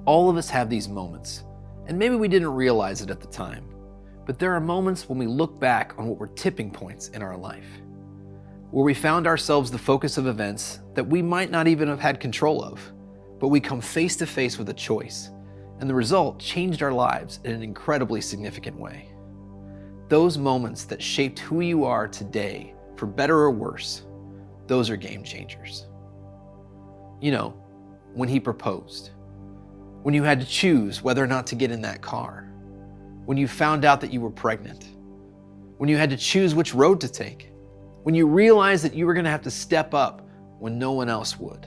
All of us have these moments, and maybe we didn't realize it at the time, but there are moments when we look back on what were tipping points in our life, where we found ourselves the focus of events that we might not even have had control of, but we come face to face with a choice, and the result changed our lives in an incredibly significant way. Those moments that shaped who you are today, for better or worse, those are game changers. You know, when he proposed, when you had to choose whether or not to get in that car, when you found out that you were pregnant, when you had to choose which road to take, when you realized that you were going to have to step up when no one else would,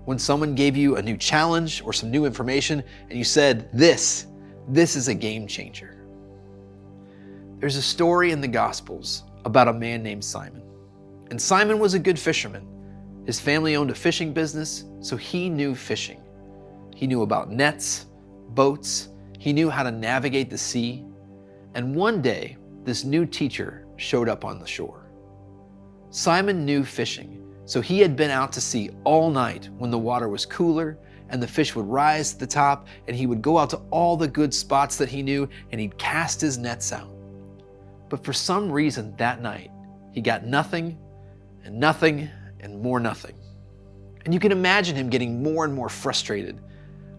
when someone gave you a new challenge or some new information and you said, this is a game changer. There's a story in the Gospels about a man named Simon. And Simon was a good fisherman. His family owned a fishing business, so he knew fishing. He knew about nets, boats, he knew how to navigate the sea. And one day, this new teacher showed up on the shore. Simon knew fishing, so he had been out to sea all night when the water was cooler and the fish would rise to the top, and he would go out to all the good spots that he knew and he'd cast his nets out. But for some reason that night, he got nothing and nothing and more nothing. And you can imagine him getting more and more frustrated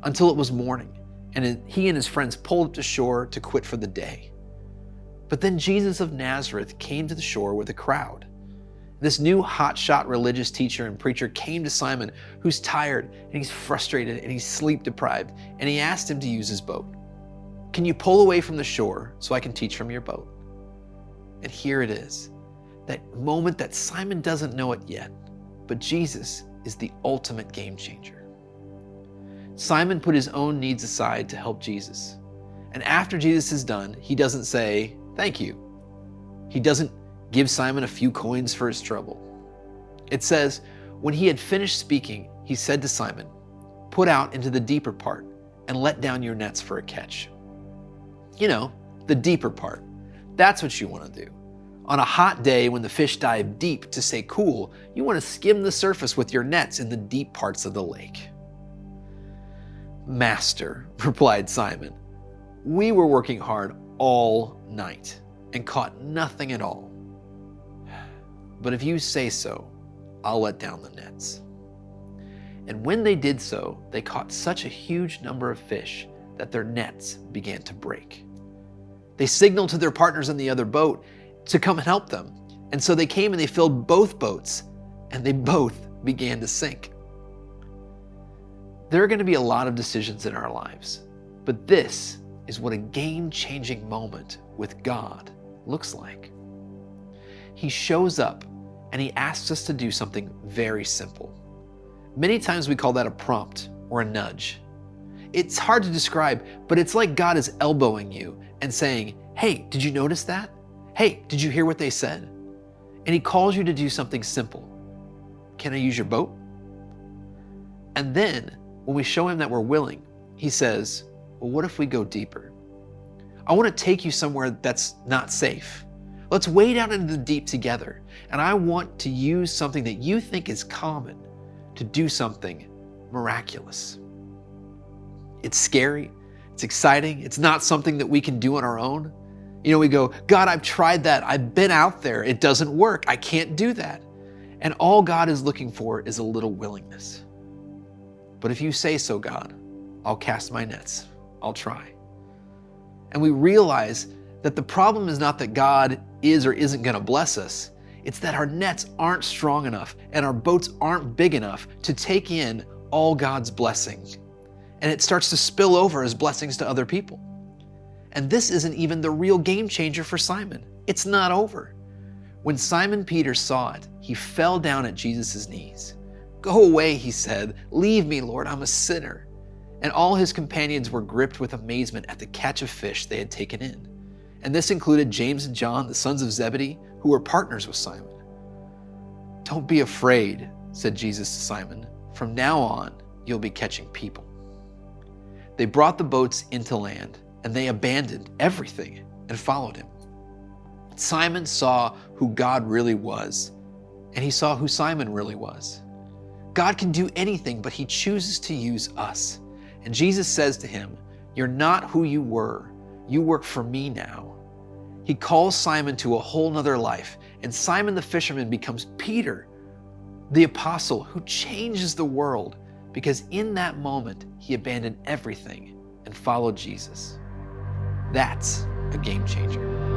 until it was morning and he and his friends pulled up to shore to quit for the day. But then Jesus of Nazareth came to the shore with a crowd. This new hotshot religious teacher and preacher came to Simon, who's tired and he's frustrated and he's sleep deprived, and he asked him to use his boat. Can you pull away from the shore so I can teach from your boat? And here it is, that moment that Simon doesn't know it yet, but Jesus is the ultimate game changer. Simon put his own needs aside to help Jesus. And after Jesus is done, he doesn't say, thank you. He doesn't give Simon a few coins for his trouble. It says, when he had finished speaking, he said to Simon, put out into the deeper part and let down your nets for a catch. You know, the deeper part. That's what you want to do. On a hot day when the fish dive deep to stay cool, you want to skim the surface with your nets in the deep parts of the lake. Master, replied Simon, we were working hard all night and caught nothing at all. But if you say so, I'll let down the nets. And when they did so, they caught such a huge number of fish that their nets began to break. They signaled to their partners in the other boat to come and help them. And so they came and they filled both boats, and they both began to sink. There are going to be a lot of decisions in our lives, but this is what a game-changing moment with God looks like. He shows up and he asks us to do something very simple. Many times we call that a prompt or a nudge. It's hard to describe, but it's like God is elbowing you and saying, hey, did you notice that? Hey, did you hear what they said? And he calls you to do something simple. Can I use your boat? And then when we show him that we're willing, he says, well, what if we go deeper? I want to take you somewhere that's not safe. Let's wade out into the deep together. And I want to use something that you think is common to do something miraculous. It's scary. It's exciting. It's not something that we can do on our own. You know, we go, God, I've tried that. I've been out there. It doesn't work. I can't do that. And all God is looking for is a little willingness. But if you say so, God, I'll cast my nets. I'll try. And we realize that the problem is not that God is or isn't going to bless us. It's that our nets aren't strong enough and our boats aren't big enough to take in all God's blessings. And it starts to spill over as blessings to other people. And this isn't even the real game changer for Simon. It's not over. When Simon Peter saw it, he fell down at Jesus' knees. Go away, he said. Leave me, Lord, I'm a sinner. And all his companions were gripped with amazement at the catch of fish they had taken in. And this included James and John, the sons of Zebedee, who were partners with Simon. Don't be afraid, said Jesus to Simon. From now on, you'll be catching people. They brought the boats into land, and they abandoned everything and followed him. Simon saw who God really was, and he saw who Simon really was. God can do anything, but he chooses to use us. And Jesus says to him, "You're not who you were. You work for me now." He calls Simon to a whole nother life, and Simon the fisherman becomes Peter, the apostle who changes the world, because in that moment, he abandoned everything and followed Jesus. That's a game changer.